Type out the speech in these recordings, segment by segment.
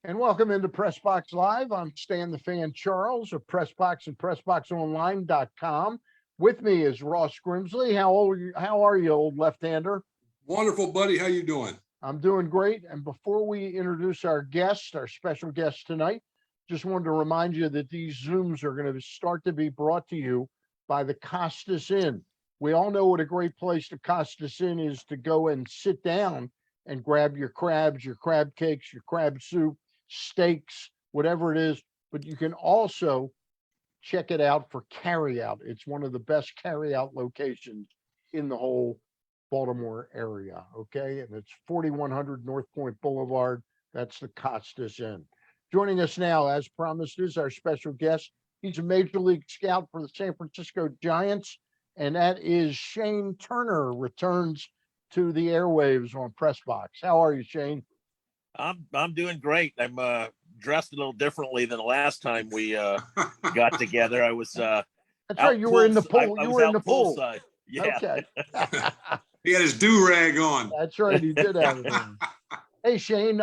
And welcome into PressBox Live. I'm Stan the Fan Charles of PressBox and PressBoxOnline.com. With me is Ross Grimsley. How are you, old left-hander? Wonderful, buddy. How you doing? I'm doing great. And before we introduce our guest, our special guest tonight, just wanted to remind you that these Zooms are going to start to be brought to you by the Costas Inn. We all know what a great place the Costas Inn is to go and sit down and grab your crabs, your crab cakes, your crab soup, steaks, whatever it is. But you can also check it out for carryout. It's one of the best carryout locations in the whole Baltimore area. Okay. And it's 4100 North Point Boulevard. That's the Costas Inn. Joining us now, as promised, is our special guest. He's a major league scout for the San Francisco Giants, and that is Shane Turner. Returns to the airwaves on PressBox. How are you, Shane? I'm doing great. I'm dressed a little differently than the last time we got together. I was That's right. You were in the pool. You were in the pool. Yeah. Okay. He had his do-rag on. That's right. He did have it on. Hey, Shane,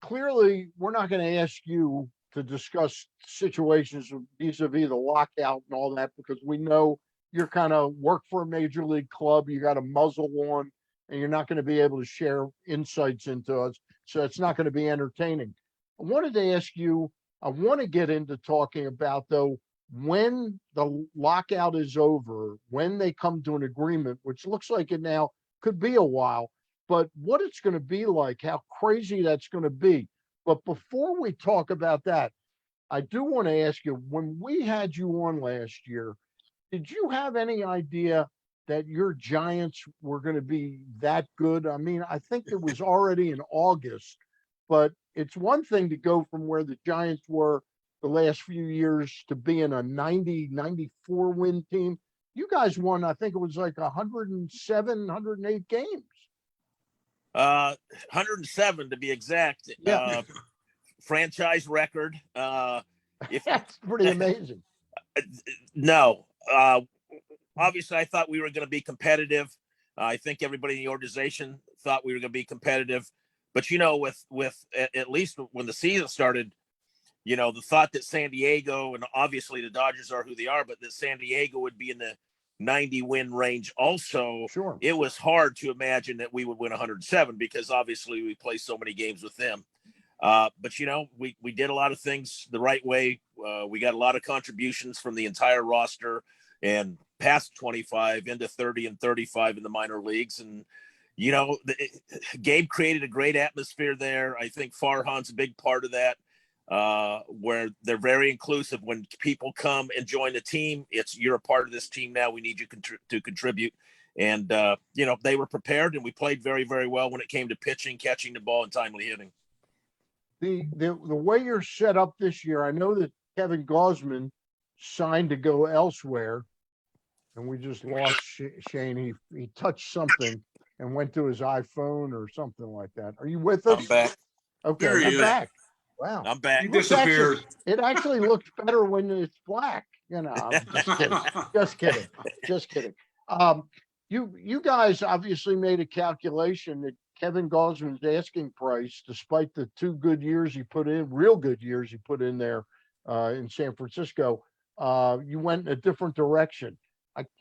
clearly we're not going to ask you to discuss situations vis-a-vis the lockout and all that, because we know you're kind of work for a major league club. You got a muzzle on, and you're not going to be able to share insights into us. So it's not going to be entertaining. I wanted to ask you, I want to get into talking about, though, when the lockout is over, when they come to an agreement, which looks like it now could be a while, but what it's going to be like, how crazy that's going to be. But before we talk about that, I do want to ask you, when we had you on last year, did you have any idea that your Giants were going to be that good? I mean, I think it was already in August, but it's one thing to go from where the Giants were the last few years to being a 90, 94 win team. You guys won, I think it was like 107, 108 games. 107 to be exact. Yeah. Franchise record. That's pretty amazing. No. Obviously, I thought we were going to be competitive. I think everybody in the organization thought we were going to be competitive. But, with at least when the season started, the thought that San Diego, and obviously the Dodgers are who they are, but that San Diego would be in the 90 win range also. Sure. It was hard to imagine that we would win 107 because obviously we play so many games with them. But, we did a lot of things the right way. We got a lot of contributions from the entire roster and past 25 into 30 and 35 in the minor leagues. And, Gabe created a great atmosphere there. I think Farhan's a big part of that, where they're very inclusive. When people come and join the team, you're a part of this team now. We need you to contribute. And, they were prepared, and we played very, very well when it came to pitching, catching the ball, and timely hitting. The way you're set up this year, I know that Kevin Gausman signed to go elsewhere, and we just lost Shane. He touched something and went to his iPhone or something like that. Are you with us? I'm back. Okay, There he I'm is. back. Wow. I'm back. He disappeared. It actually looks better when it's black. I'm just kidding. Just kidding. You guys obviously made a calculation that Kevin Gausman's asking price, despite the 2 good years he put in, real good years he put in there in San Francisco, you went in a different direction.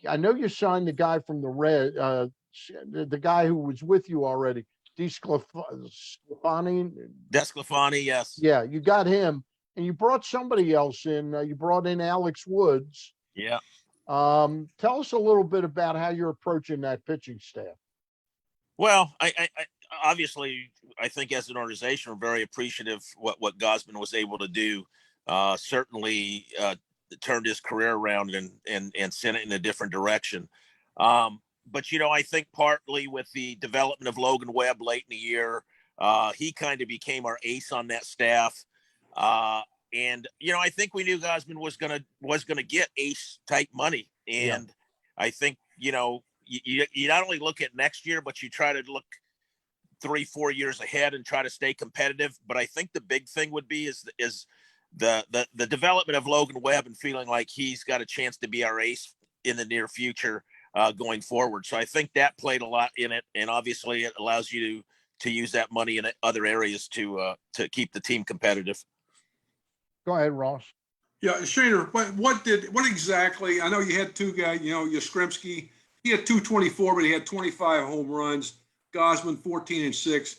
I know you signed the guy from the Red, the guy who was with you already, DeSclafani. DeSclafani, yes. Yeah, you got him, and you brought somebody else in. You brought in Alex Woods. Yeah. Tell us a little bit about how you're approaching that pitching staff. Well, I obviously, I think as an organization, we're very appreciative what Gausman was able to do. Certainly turned his career around and sent it in a different direction. But, I think partly with the development of Logan Webb late in the year, he kind of became our ace on that staff. And, I think we knew Gausman was gonna get ace type money. And I think, you not only look at next year, but you try to look 3-4 years ahead and try to stay competitive. But I think the big thing would be is the development of Logan Webb and feeling like he's got a chance to be our ace in the near future going forward. So I think that played a lot in it. And obviously it allows you use that money in other areas to keep the team competitive. Go ahead, Ross. Yeah, Shaner, what exactly? I know you had two guys, Yastrzemski, he had 224, but he had 25 home runs. Gosman 14-6.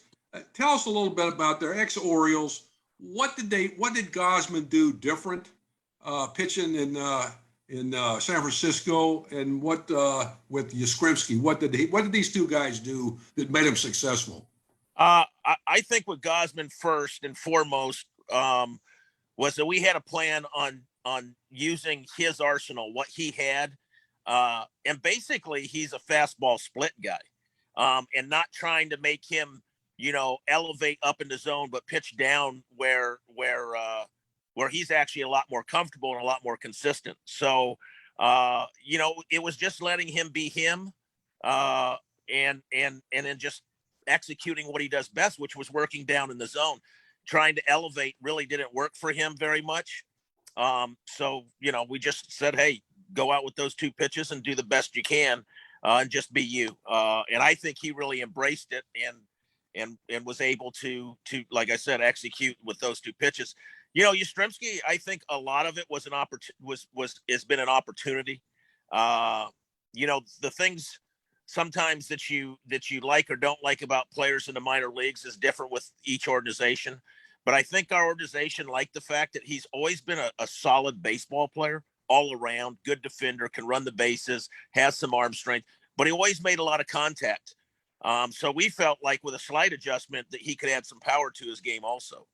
Tell us a little bit about their ex-Orioles. What did Gosman do different pitching in San Francisco, and what with Yastrzemski? What did these two guys do that made them successful? I think with Gosman, first and foremost, was that we had a plan on using his arsenal, what he had, and basically he's a fastball split guy, and not trying to make him, elevate up in the zone, but pitch down where he's actually a lot more comfortable and a lot more consistent. So, it was just letting him be him, and then just executing what he does best, which was working down in the zone. Trying to elevate really didn't work for him very much. So, we just said, hey, go out with those two pitches and do the best you can, and just be you. And I think he really embraced it and was able to, like I said, execute with those two pitches. Yastrzemski, I think a lot of it was has been an opportunity. The things sometimes that you like or don't like about players in the minor leagues is different with each organization. But I think our organization liked the fact that he's always been a solid baseball player all around, good defender, can run the bases, has some arm strength, but he always made a lot of contact. So we felt like with a slight adjustment that he could add some power to his game also.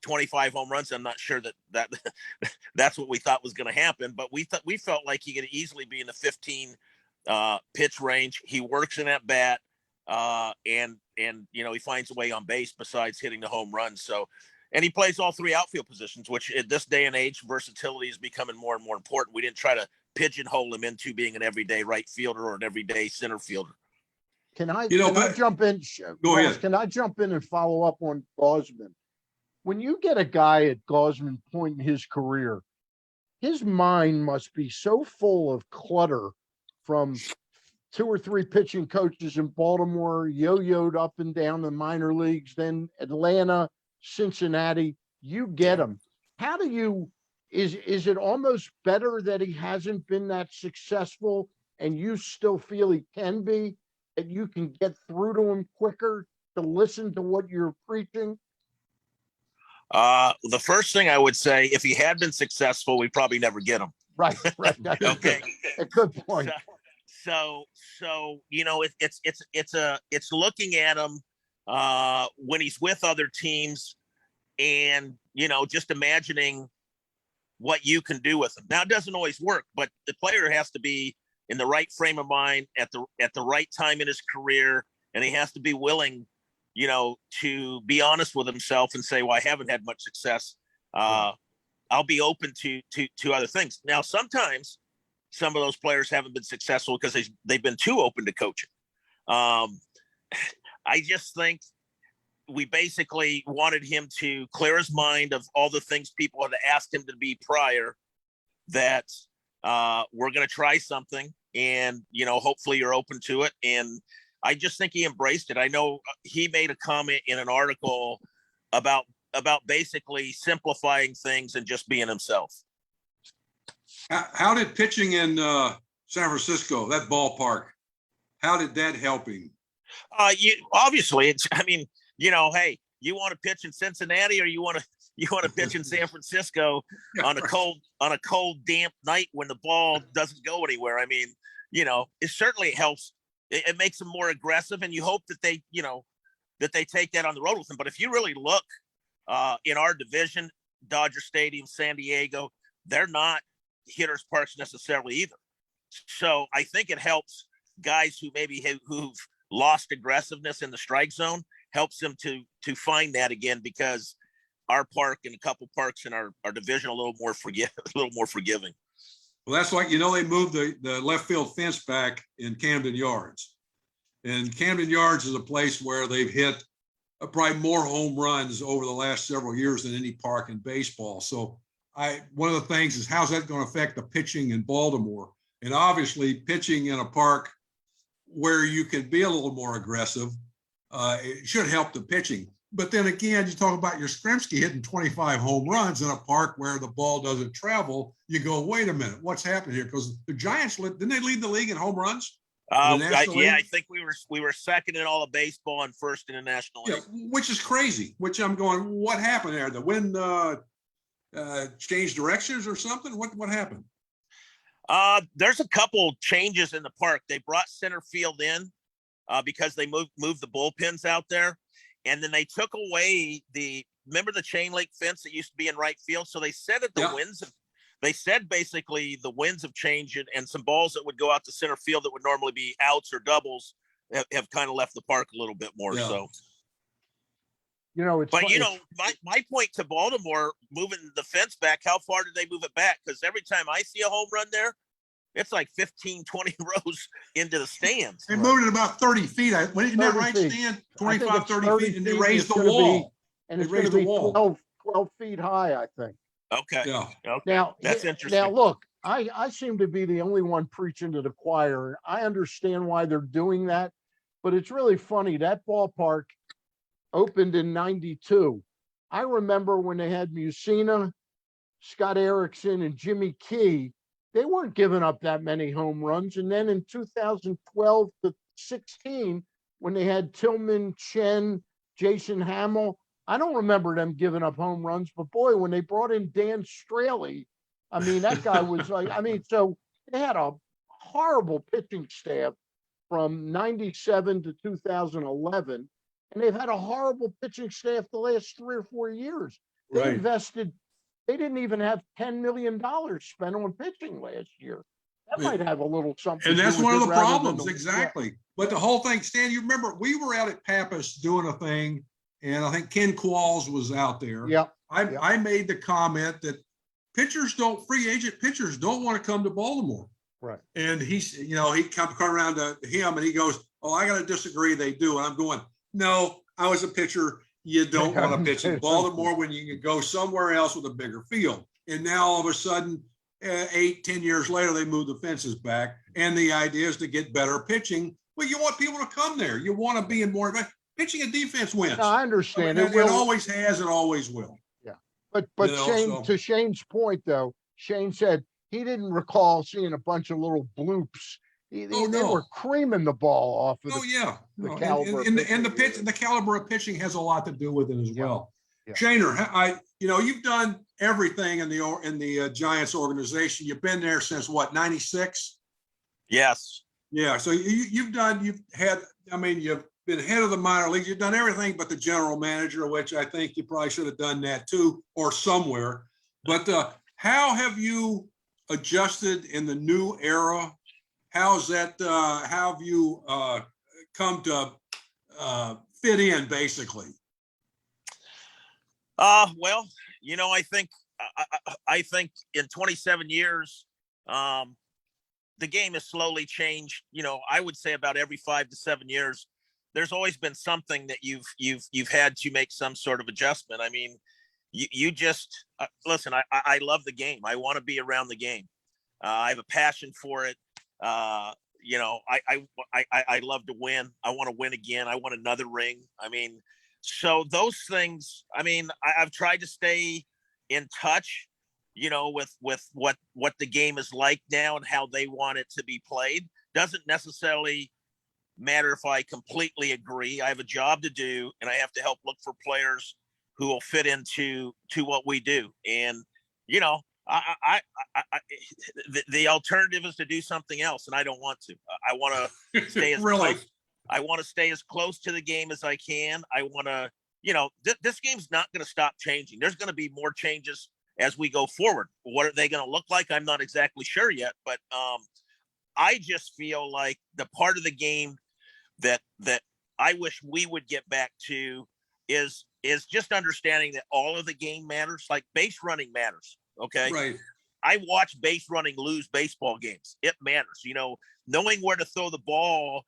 25 home runs. I'm not sure that that's what we thought was going to happen, but we felt like he could easily be in the 15 pitch range. He works in that bat, and he finds a way on base besides hitting the home run. So, and he plays all three outfield positions, which at this day and age, versatility is becoming more and more important. We didn't try to pigeonhole him into being an everyday right fielder or an everyday center fielder. Can I jump in? Go Ross, ahead. can I jump in and follow up on Gosman? When you get a guy at Gosman point in his career, his mind must be so full of clutter from 2 or 3 pitching coaches in Baltimore, yo-yoed up and down the minor leagues, then Atlanta, Cincinnati. You get him. How do you? Is it almost better that he hasn't been that successful, and you still feel he can be? That you can get through to him quicker to listen to what you're preaching? The first thing I would say, if he had been successful, we probably never get him. Right. That's Okay. a good point. So it's looking at him when he's with other teams, and just imagining what you can do with him. Now, it doesn't always work, but the player has to be in the right frame of mind at the right time in his career, and he has to be willing, to be honest with himself and say, well, I haven't had much success. I'll be open to other things. Now, sometimes some of those players haven't been successful because they've been too open to coaching. I just think we basically wanted him to clear his mind of all the things people had asked him to be prior, that we're going to try something, and, hopefully you're open to it. And I just think he embraced it. I know he made a comment in an article about basically simplifying things and just being himself. How did pitching in San Francisco, that ballpark, how did that help him? Obviously, hey, you want to pitch in Cincinnati, or you want to pitch in San Francisco on a cold, damp night when the ball doesn't go anywhere? I mean, it certainly helps. It makes them more aggressive, and you hope that they take that on the road with them. But if you really look in our division, Dodger Stadium, San Diego, they're not hitters parks necessarily either. So I think it helps guys who've lost aggressiveness in the strike zone, helps them to find that again, because our park and a couple parks in our division a little more forgiving. Well, that's like, they moved the left field fence back in Camden Yards. And Camden Yards is a place where they've hit probably more home runs over the last several years than any park in baseball. So one of the things is, how's that going to affect the pitching in Baltimore? And obviously pitching in a park where you can be a little more aggressive it should help the pitching. But then again, you talk about your Skrimsky hitting 25 home runs in a park where the ball doesn't travel. You go, wait a minute, what's happened here? Because the Giants, didn't they lead the league in home runs? I think we were second in all of baseball and first in the National League. Yeah, which is crazy. Which I'm going, what happened there? The wind changed directions or something? What happened? There's a couple changes in the park. They brought center field in because they moved the bullpens out there, and then they took away remember the chain link fence that used to be in right field. So they said that they said basically the winds have changed, and some balls that would go out to center field that would normally be outs or doubles have kind of left the park a little bit more. Yeah. So, my point to Baltimore moving the fence back, how far did they move it back? Because every time I see a home run there, it's like 15, 20 rows into the stands. They moved it about 30 feet. Isn't that right, Stan? 25, 30 feet, and they raised the wall. And it's going to be 12 feet high, I think. Okay. Yeah. Okay. Now, that's interesting. Now, look, I seem to be the only one preaching to the choir. I understand why they're doing that, but it's really funny. That ballpark opened in 92. I remember when they had Musina, Scott Erickson, and Jimmy Key, they weren't giving up that many home runs. And then in 2012 to 16, when they had Tillman, Chen, Jason Hamill, I don't remember them giving up home runs, but boy, when they brought in Dan Straley, I mean, that guy was like, so they had a horrible pitching staff from 97 to 2011, and they've had a horrible pitching staff the last 3 or 4 years. They invested, they didn't even have $10 million spent on pitching last year. That might have a little something. And that's one of the problems, exactly. Yeah. But the whole thing, Stan, you remember, we were out at Pappas doing a thing, and I think Ken Qualls was out there. Yeah. I made the comment that free agent pitchers don't want to come to Baltimore. Right. And he come around to him and he goes, "Oh, I got to disagree. They do." And I'm going, "No, I was a pitcher. You don't want to pitch in Baltimore when you can go somewhere else with a bigger field." And now all of a sudden, 8-10 years later, they move the fences back. And the idea is to get better pitching. Well, you want people to come there. You want to be in more. Pitching and defense wins. No, I understand. It always has, it always will. Yeah. But Shane, to Shane's point, though, Shane said he didn't recall seeing a bunch of little bloops. They were creaming the ball off of the caliber. And the caliber of pitching has a lot to do with it as well. Yeah. Shaner, you've done everything in the Giants organization. You've been there since what, 96? Yes. Yeah. So you've been head of the minor leagues. You've done everything but the general manager, which I think you probably should have done that too, or somewhere. But how have you adjusted in the new era? How's that? How have you come to fit in, basically? Well, I think in 27 years, the game has slowly changed. I would say about every 5 to 7 years. There's always been something that you've had to make some sort of adjustment. I mean, you just listen. I love the game. I want to be around the game. I have a passion for it. I love to win. I want to win again. I want another ring. I mean, so those things. I mean, I've tried to stay in touch, with what the game is like now and how they want it to be played. Doesn't necessarily matter if I completely agree. I have a job to do, and I have to help look for players who will fit into what we do. And the alternative is to do something else, and I don't want to. I want to stay as close. I want to stay as close to the game as I can. I want to, this game's not going to stop changing. There's going to be more changes as we go forward. What are they going to look like? I'm not exactly sure yet, but I just feel like the part of the game that I wish we would get back to is just understanding that all of the game matters. Like base running matters. Okay. Right. I watch base running lose baseball games. It matters, knowing where to throw the ball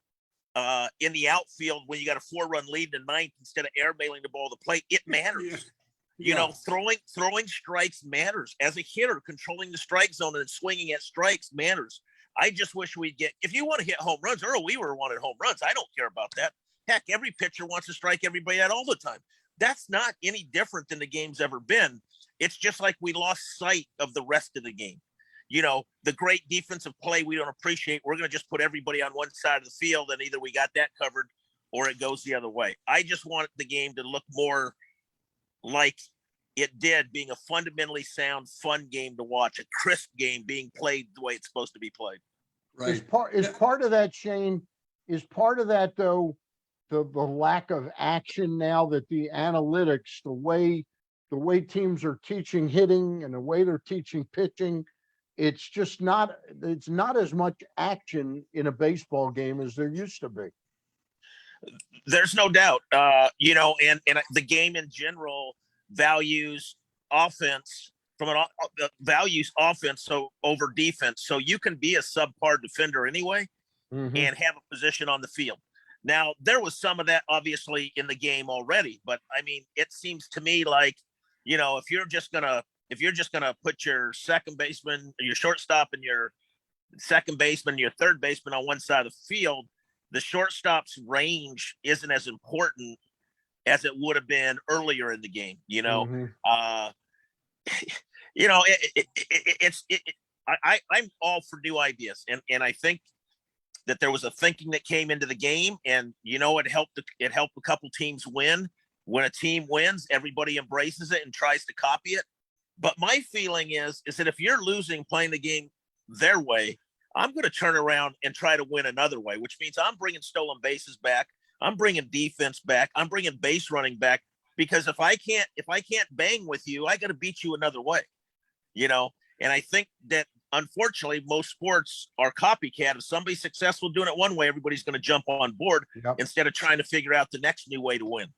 in the outfield when you got a 4-run lead in the ninth instead of airbailing the ball to the plate. It matters. Yeah. Throwing strikes matters. As a hitter, controlling the strike zone and swinging at strikes matters. I just wish we'd if you want to hit home runs, Earl Weaver wanted home runs. I don't care about that. Heck, every pitcher wants to strike everybody out all the time. That's not any different than the game's ever been. It's just like we lost sight of the rest of the game. The great defensive play we don't appreciate. We're going to just put everybody on one side of the field, and either we got that covered or it goes the other way. I just want the game to look more like it did, being a fundamentally sound, fun game to watch, a crisp game being played the way it's supposed to be played. Right. Is part of that, Shane, is part of that, though, the lack of action now that the analytics, the way teams are teaching hitting and the way they're teaching pitching, it's not as much action in a baseball game as there used to be. There's no doubt, and the game in general values offense so over defense. So you can be a subpar defender anyway, and have a position on the field. Now, there was some of that obviously in the game already, but I mean, it seems to me like, if you're just gonna put your second baseman, your shortstop, and your second baseman, your third baseman on one side of the field, the shortstop's range isn't as important as it would have been earlier in the game. I'm all for new ideas, and I think that there was a thinking that came into the game, and it helped a couple teams win. When a team wins, everybody embraces it and tries to copy it. But my feeling is that if you're losing playing the game their way, I'm going to turn around and try to win another way, which means I'm bringing stolen bases back. I'm bringing defense back. I'm bringing base running back, because if I can't bang with you, I got to beat you another way, And I think that unfortunately most sports are copycat. If somebody's successful doing it one way, everybody's going to jump on board instead of trying to figure out the next new way to win.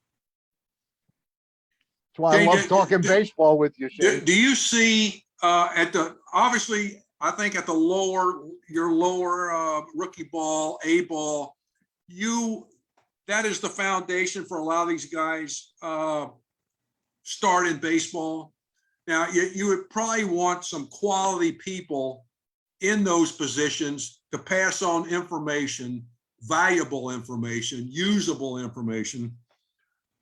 That's why I love talking baseball with you, Shane. Do you see obviously, I think at your lower rookie ball, A ball, that is the foundation for a lot of these guys start in baseball. Now, you would probably want some quality people in those positions to pass on information, valuable information, usable information.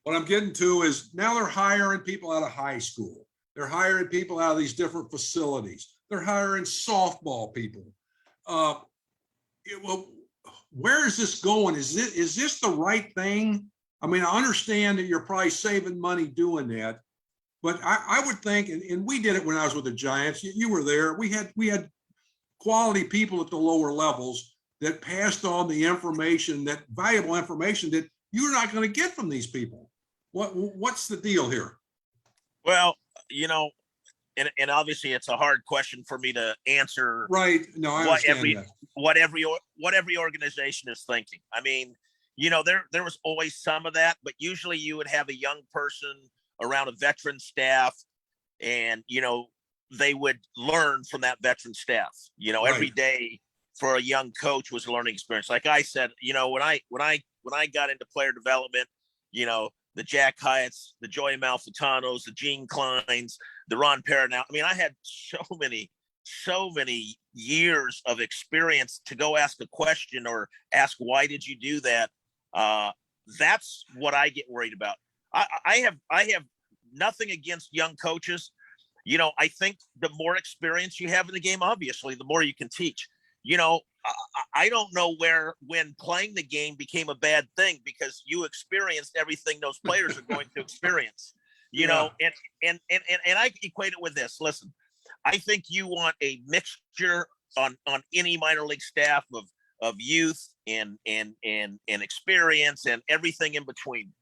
What I'm getting to is now they're hiring people out of high school. They're hiring people out of these different facilities. They're hiring softball people. Where is this going? Is this the right thing? I mean, I understand that you're probably saving money doing that, but I would think, and we did it when I was with the Giants. You were there. We had quality people at the lower levels that passed on the information, that valuable information that you're not going to get from these people. What's the deal here? Well, and obviously it's a hard question for me to answer. Right. No, I understand that. What every organization is thinking. I mean, there was always some of that, but usually you would have a young person around a veteran staff, and they would learn from that veteran staff. Right. Every day for a young coach was a learning experience. Like I said, when I got into player development, the Jack Hyatts, the Joey Malfitanos, the Gene Kleins, the Ron Perinow. I mean, I had so many years of experience to go ask a question or ask, why did you do that? That's what I get worried about. I have nothing against young coaches. I think the more experience you have in the game, obviously, the more you can teach. I don't know when playing the game became a bad thing, because you experienced everything those players are going to experience, and I equate it with this. Listen, I think you want a mixture on any minor league staff of youth and experience and everything in between.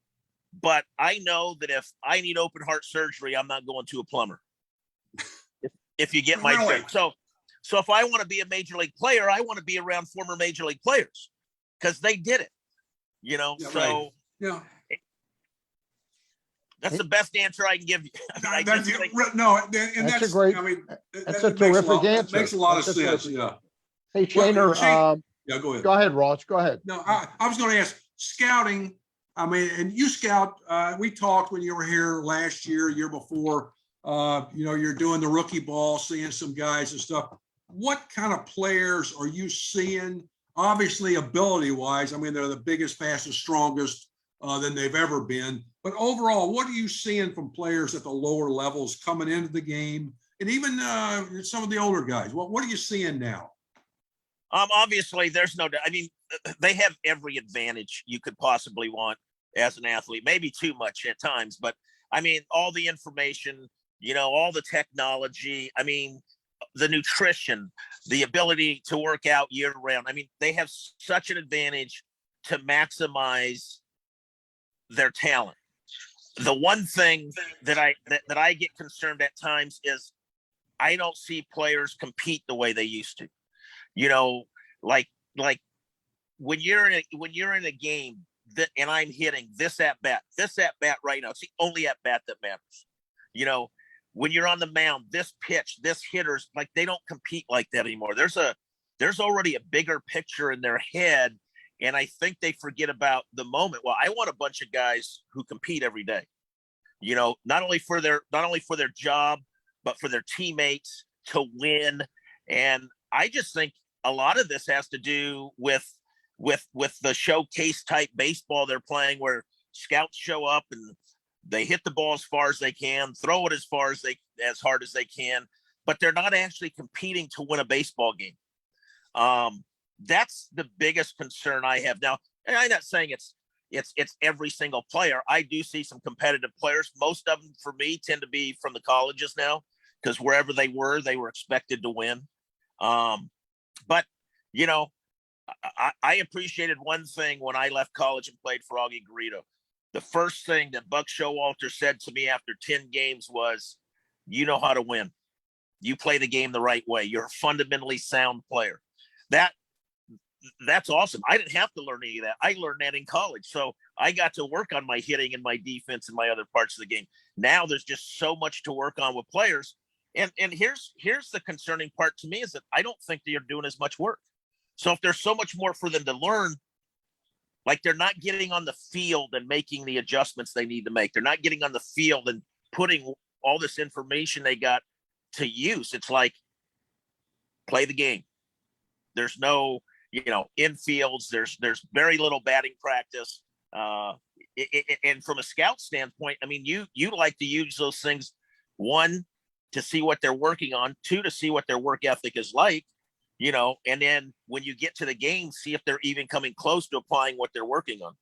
But I know that if I need open heart surgery, I'm not going to a plumber. If you get my drift. So if I want to be a major league player, I want to be around former major league players, because they did it, Yeah, so right. Yeah. That's the best answer I can give you. That's a great. That's a terrific answer. Makes a lot of sense. Yeah. Hey, Shaner, yeah, go ahead. Go ahead, Ross. Go ahead. No, I was going to ask, scouting. I mean, and you scout. We talked when you were here last year before. You're doing the rookie ball, seeing some guys and stuff. What kind of players are you seeing obviously ability wise, I mean, they're the biggest, fastest, strongest than they've ever been. But overall, what are you seeing from players at the lower levels coming into the game? And even some of the older guys, what are you seeing now? Obviously, there's no doubt. I mean, they have every advantage you could possibly want as an athlete, maybe too much at times. But I mean, all the information, all the technology, I mean, the nutrition, the ability to work out year round. I mean, they have such an advantage to maximize their talent. The one thing that I get concerned at times is I don't see players compete the way they used to. Like when you're in a game and I'm hitting this at bat right now, it's the only at bat that matters. When you're on the mound, this pitch, this hitters, like they don't compete like that anymore. There's already a bigger picture in their head, and I think they forget about the moment. Well, I want a bunch of guys who compete every day. Not only for their job, but for their teammates to win. And I just think a lot of this has to do with the showcase type baseball they're playing, where scouts show up and they hit the ball as far as they can, throw it as hard as they can, but they're not actually competing to win a baseball game. That's the biggest concern I have now. And I'm not saying it's every single player. I do see some competitive players. Most of them, for me, tend to be from the colleges now, because wherever they were expected to win. But I appreciated one thing when I left college and played for Augie Garrido. The first thing that Buck Showalter said to me after 10 games was, "You know how to win. You play the game the right way. You're a fundamentally sound player." That's awesome. I didn't have to learn any of that. I learned that in college. So I got to work on my hitting and my defense and my other parts of the game. Now there's just so much to work on with players. And here's the concerning part to me is that I don't think they're doing as much work. So if there's so much more for them to learn, like they're not getting on the field and making the adjustments they need to make. They're not getting on the field and putting all this information they got to use. It's like, play the game. There's no, infields. There's very little batting practice. And from a scout standpoint, I mean, you like to use those things, one, to see what they're working on, two, to see what their work ethic is like, and then when you get to the game, see if they're even coming close to applying what they're working on.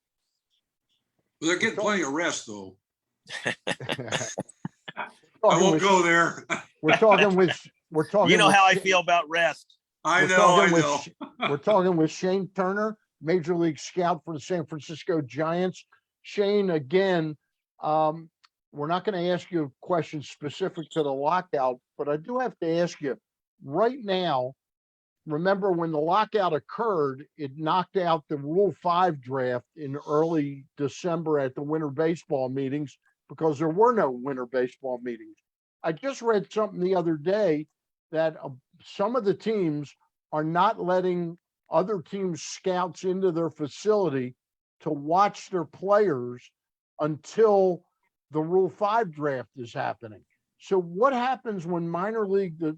Well, they're getting plenty of rest, though. I Talking won't with- go there. We're talking. How I with- feel about rest. I We're know. talking with- We're talking with Shane Turner, Major League Scout for the San Francisco Giants. Shane, again, we're not going to ask you a question specific to the lockout, but I do have to ask you right now. Remember when the lockout occurred, it knocked out the Rule 5 draft in early December at the winter baseball meetings because there were no winter baseball meetings. I just read something the other day that some of the teams are not letting other teams' scouts into their facility to watch their players until the Rule 5 draft is happening. So what happens when the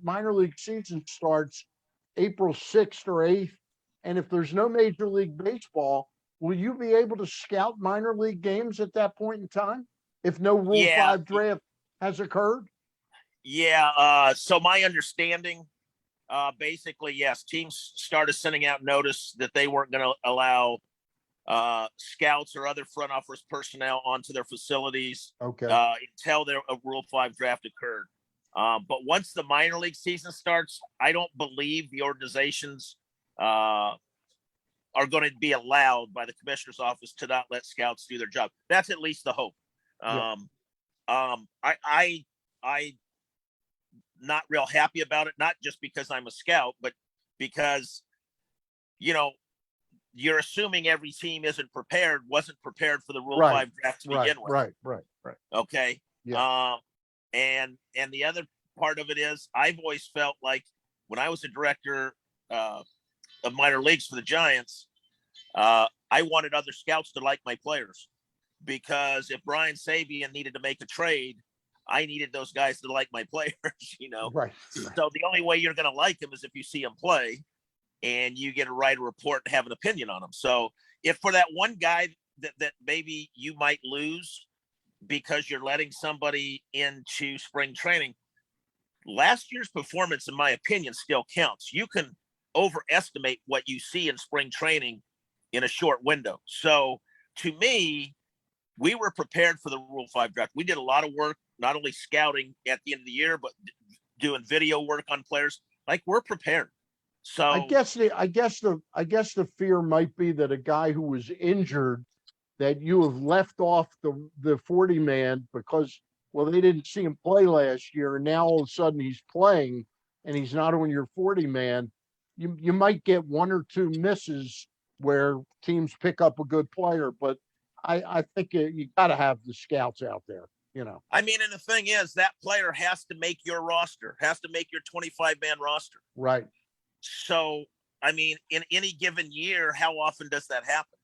minor league season starts April 6th or 8th? And if there's no Major League Baseball, will you be able to scout minor league games at that point in time if no Rule 5 draft has occurred? Yeah. So my understanding, basically, yes, teams started sending out notice that they weren't going to allow scouts or other front office personnel onto their facilities until a Rule 5 draft occurred. But once the minor league season starts, I don't believe the organizations are going to be allowed by the commissioner's office to not let scouts do their job. That's at least the hope. I not real happy about it, not just because I'm a scout, but because, you're assuming every team wasn't prepared for the Rule 5 draft to begin with. Right. Okay. Yeah. And the other part of it is I've always felt like when I was a director of minor leagues for the Giants, I wanted other scouts to like my players, because if Brian Sabian needed to make a trade, I needed those guys to like my players, Right. So the only way you're going to like them is if you see them play. and you get to write a report and have an opinion on them. So if for that one guy that maybe you might lose because you're letting somebody into spring training, last year's performance, in my opinion, still counts. You can overestimate what you see in spring training in a short window. So to me, we were prepared for the Rule 5 draft. We did a lot of work, not only scouting at the end of the year, but doing video work on players. Like, we're prepared. So I guess the fear might be that a guy who was injured, that you have left off the 40 man because, well, they didn't see him play last year, and now all of a sudden he's playing and he's not on your 40 man. You might get one or two misses where teams pick up a good player, but I think you got to have the scouts out there, you know. I mean, and the thing is, that player has to make your roster, has to make your 25-man roster. Right. So, I mean, in any given year, how often does that happen?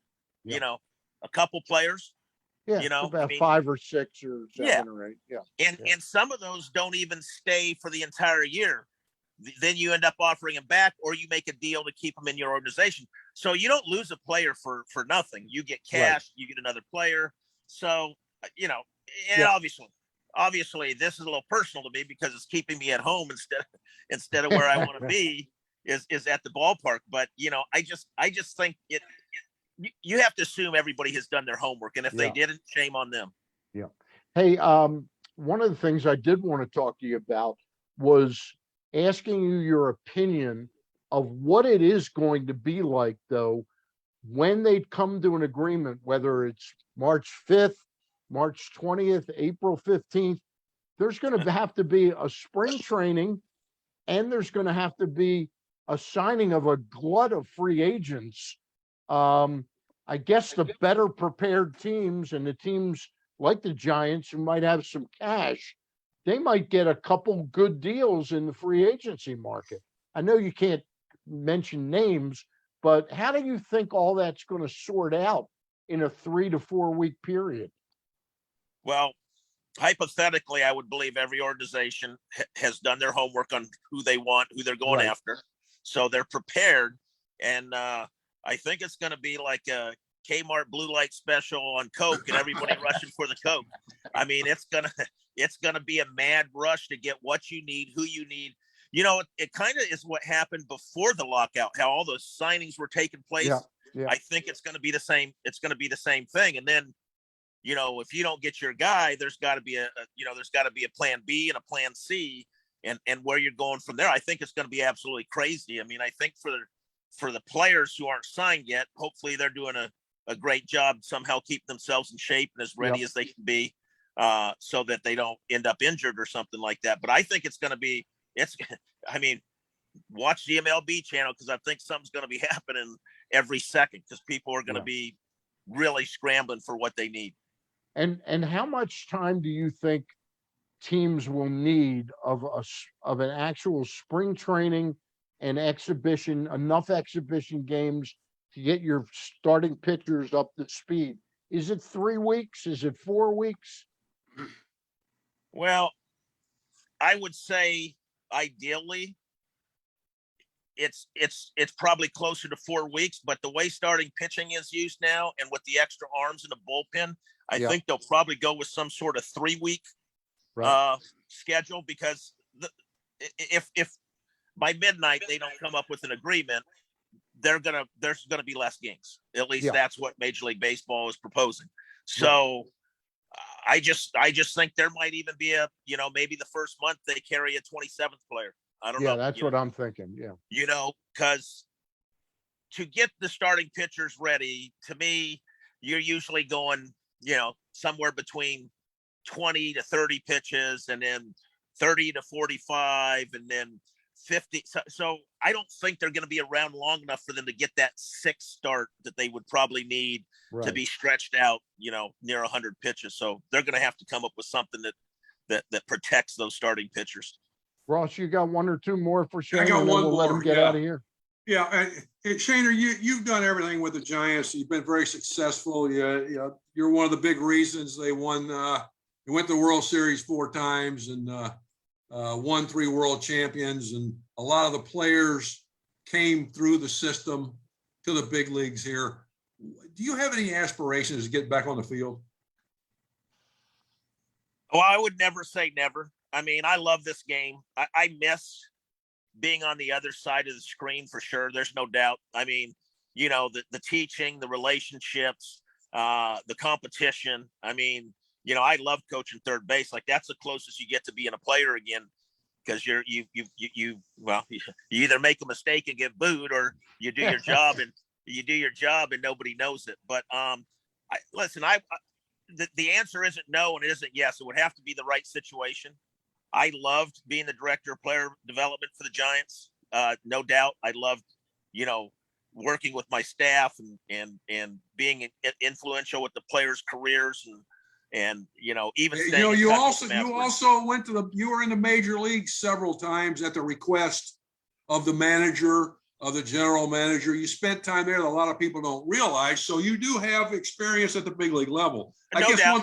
Yeah. You know, a couple players. Yeah, You know, about 5 or 6 or 7 or 8. Yeah. And some of those don't even stay for the entire year. Then you end up offering them back, or you make a deal to keep them in your organization. So you don't lose a player for nothing. You get cash, right. You get another player. So, you know, and obviously this is a little personal to me because it's keeping me at home instead of where I want to be is at the ballpark. But, you know, I just think you have to assume everybody has done their homework. And if they didn't, shame on them. Yeah. Hey, one of the things I did want to talk to you about was asking you your opinion of what it is going to be like, though, when they come to an agreement, whether it's March 5th, March 20th, April 15th, there's going to have to be a spring training, and there's going to have to be a signing of a glut of free agents. I guess the better prepared teams and the teams like the Giants who might have some cash, they might get a couple good deals in the free agency market. I know you can't mention names, but how do you think all that's going to sort out in a 3 to 4 week period? Well, hypothetically, I would believe every organization has done their homework on who they want, who they're going after. So they're prepared. And I think it's going to be like a Kmart blue light special on Coke and everybody rushing for the Coke. I mean, it's going to be a mad rush to get what you need, who you need. You know, it kind of is what happened before the lockout, how all those signings were taking place. Yeah. I think it's going to be the same. It's going to be the same thing. And then, you know, if you don't get your guy, there's got to be there's got to be a plan B and a plan C, and where you're going from there. I think it's going to be absolutely crazy. I mean, I think for the players who aren't signed yet, hopefully they're doing a great job somehow keeping themselves in shape and as ready as they can be, so that they don't end up injured or something like that. But I think it's going to be, I mean, watch the MLB channel, because I think something's going to be happening every second, because people are going to be really scrambling for what they need. And how much time do you think teams will need of an actual spring training and exhibition, enough exhibition games to get your starting pitchers up to speed? Is it 3 weeks? Is it 4 weeks? Well, I would say ideally it's probably closer to 4 weeks, but the way starting pitching is used now, and with the extra arms in the bullpen, I think they'll probably go with some sort of 3 week schedule, because if by midnight they don't come up with an agreement, there's gonna be less games. At least that's what Major League Baseball is proposing. So I just think there might even be maybe the first month they carry a 27th player. I don't know. Yeah, that's what I'm thinking. Yeah. You know, because to get the starting pitchers ready, to me, you're usually going, somewhere between 20 to 30 pitches, and then 30 to 45, and then 50. So I don't think they're going to be around long enough for them to get that 6th start that they would probably need to be stretched out, near 100 pitches. So they're going to have to come up with something that protects those starting pitchers. Ross, you got 1 or 2 more for Shane? I got one more. Let him get out of here. Yeah, and Shaner, you've done everything with the Giants. You've been very successful. You're one of the big reasons they won. They went to the World Series 4 times and won 3 world champions. And a lot of the players came through the system to the big leagues here. Do you have any aspirations to get back on the field? Well, I would never say never. I mean, I love this game. I miss being on the other side of the screen for sure. There's no doubt. I mean, you know, the teaching, the relationships, the competition. I mean, you know, I love coaching third base. Like that's the closest you get to being a player again, because you either make a mistake and get booed, or you do your job and nobody knows it. But the answer isn't no and it isn't yes. It would have to be the right situation. I loved being the director of player development for the Giants. No doubt. I loved, you know, working with my staff and being influential with the players' careers and you know, even you know, you also afterwards. you were in the major leagues several times at the request of the manager, of the general manager. You spent time there that a lot of people don't realize. So you do have experience at the big league level. I guess one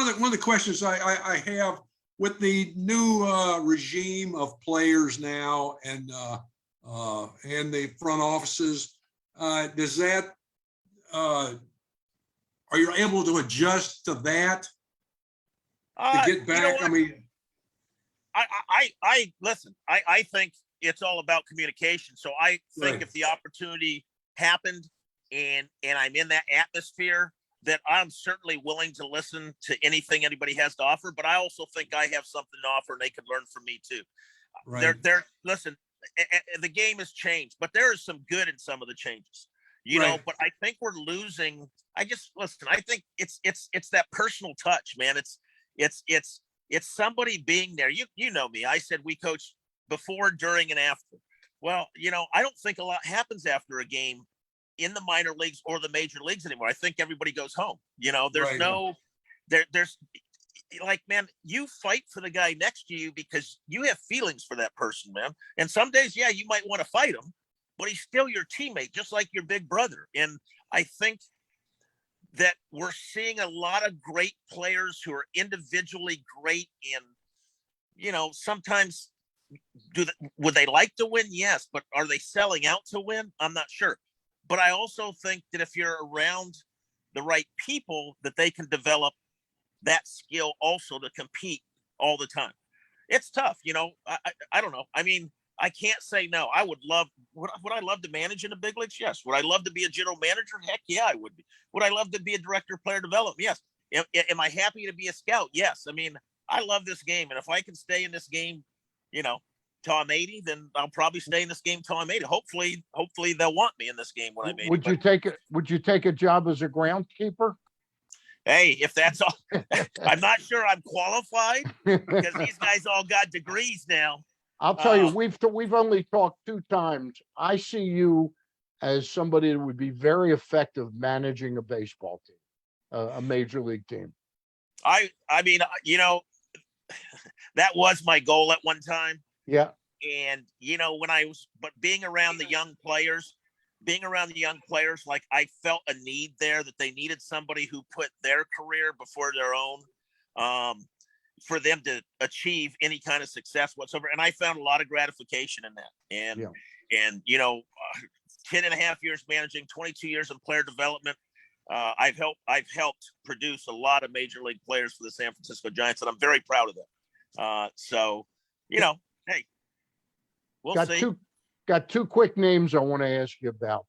of the questions I have with the new regime of players now and the front offices, does that are you able to adjust to that to get back? You know, I mean, I listen. I think it's all about communication. So I think if the opportunity happened and I'm in that atmosphere, that I'm certainly willing to listen to anything anybody has to offer. But I also think I have something to offer and they can learn from me too. Right. Listen, the game has changed, but there is some good in some of the changes, you know, but I think we're losing. I think it's that personal touch, man. It's somebody being there. You know me. I said we coach before, during, and after. Well, you know, I don't think a lot happens after a game in the minor leagues or the major leagues anymore. I think everybody goes home. You know, there's there's like, man, you fight for the guy next to you because you have feelings for that person, man. And some days, yeah, you might want to fight him, but he's still your teammate, just like your big brother. And I think that we're seeing a lot of great players who are individually great. And, you know, sometimes would they like to win? Yes. But are they selling out to win? I'm not sure. But I also think that if you're around the right people, that they can develop that skill also to compete all the time. It's tough. You know, I don't know. I mean, I can't say no. I would I love to manage in the big leagues? Yes. Would I love to be a general manager? Heck yeah, I would be. Would I love to be a director of player development? Yes. Am I happy to be a scout? Yes. I mean, I love this game. And if I can stay in this game, you know, till I'm 80, then I'll probably stay in this game till I'm 80. Hopefully they'll want me in this game when I'm 80. Would you take a job as a groundskeeper? Hey, if that's all, I'm not sure I'm qualified because these guys all got degrees now. I'll tell you, we've only talked 2 times. I see you as somebody that would be very effective managing a baseball team, a major league team. I mean, you know, that was my goal at one time. Yeah. And, you know, but being around the young players, like I felt a need there that they needed somebody who put their career before their own, for them to achieve any kind of success whatsoever. And I found a lot of gratification in that. And, you know, 10 and a half years managing, 22 years in player development. I've helped produce a lot of major league players for the San Francisco Giants, and I'm very proud of that. So, you know, hey, we'll see. Got 2 quick names I want to ask you about.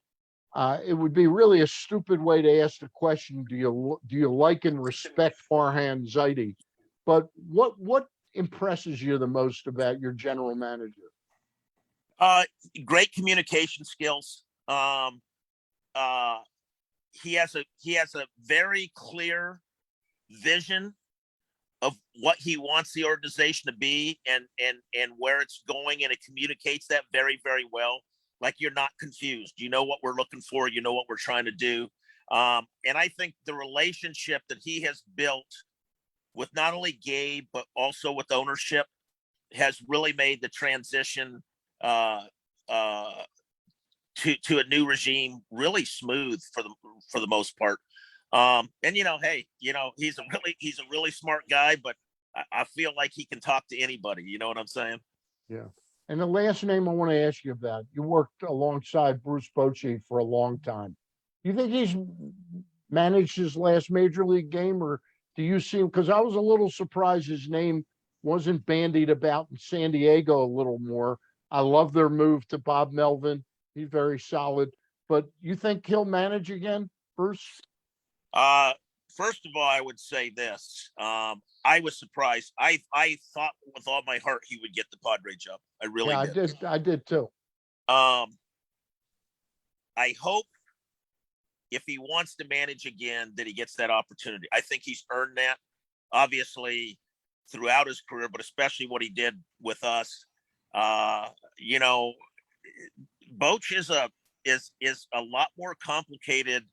It would be really a stupid way to ask the question, do you like and respect Farhan Zaidi? But what impresses you the most about your general manager? Great communication skills. He has a very clear vision of what he wants the organization to be and where it's going, and it communicates that very, very well. Like, you're not confused. You know what we're looking for. You know what we're trying to do. And I think the relationship that he has built with not only Gabe, but also with ownership has really made the transition to a new regime really smooth for the most part. And, you know, hey, you know, he's a really smart guy, but I feel like he can talk to anybody. You know what I'm saying? Yeah. And the last name I want to ask you about, you worked alongside Bruce Bochy for a long time. Do you think he's managed his last major league game, or do you see him? Because I was a little surprised his name wasn't bandied about in San Diego a little more. I love their move to Bob Melvin. He's very solid. But you think he'll manage again, Bruce? First of all, I would say this. I was surprised. I thought with all my heart he would get the Padre job. I really did. I did too. I hope if he wants to manage again that he gets that opportunity. I think he's earned that, obviously, throughout his career, but especially what he did with us. You know, Boch is a lot more complicated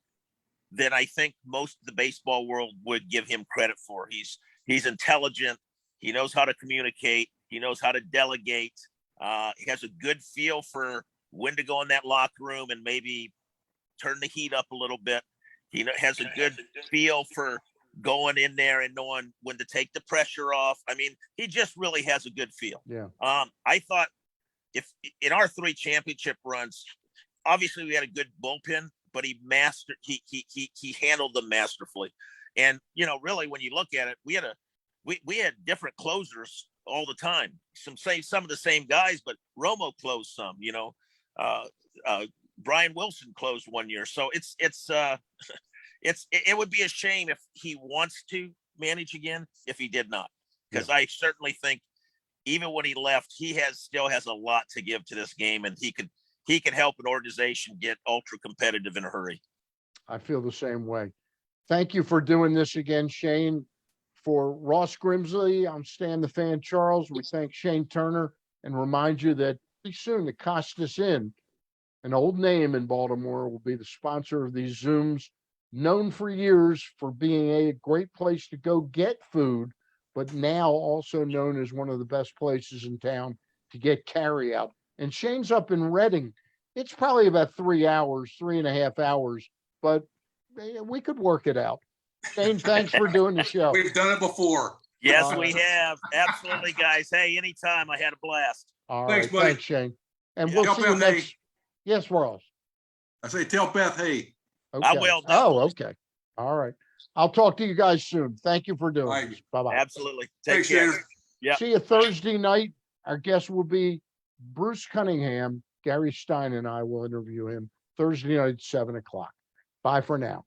than I think most of the baseball world would give him credit for. He's intelligent. He knows how to communicate. He knows how to delegate. He has a good feel for when to go in that locker room and maybe turn the heat up a little bit. He has a good feel for going in there and knowing when to take the pressure off. I mean, he just really has a good feel. Yeah. I thought if in our 3 championship runs, obviously we had a good bullpen, but he handled them masterfully. And, you know, really when you look at it, we had different closers all the time. Some of the same guys, but Romo closed some, you know, Brian Wilson closed one year. So it would be a shame if he wants to manage again, if he did not, because I certainly think even when he left, he still has a lot to give to this game, and he could help an organization get ultra competitive in a hurry. I feel the same way. Thank you for doing this again, Shane. For Ross Grimsley, I'm Stan the Fan Charles. We thank Shane Turner and remind you that pretty soon the Costas Inn, an old name in Baltimore, will be the sponsor of these Zooms, known for years for being a great place to go get food, but now also known as one of the best places in town to get carry out. And Shane's up in Reading. It's probably about 3.5 hours, but we could work it out. Shane, thanks for doing the show. We've done it before. Yes, we have. Absolutely, guys. Hey, anytime. I had a blast. All Thanks, right. buddy. Thanks, Shane. And we'll Tell see you Beth next. hey. Yes, Ross. I say, tell Beth, hey. Okay. I will. Oh, okay. All right. I'll talk to you guys soon. Thank you for doing All right. this. Bye-bye. Absolutely. Thanks, Take care. Shannon. Yeah. See you Thursday night. Our guest will be Bruce Cunningham. Gary Stein and I will interview him Thursday night at 7:00. Bye for now.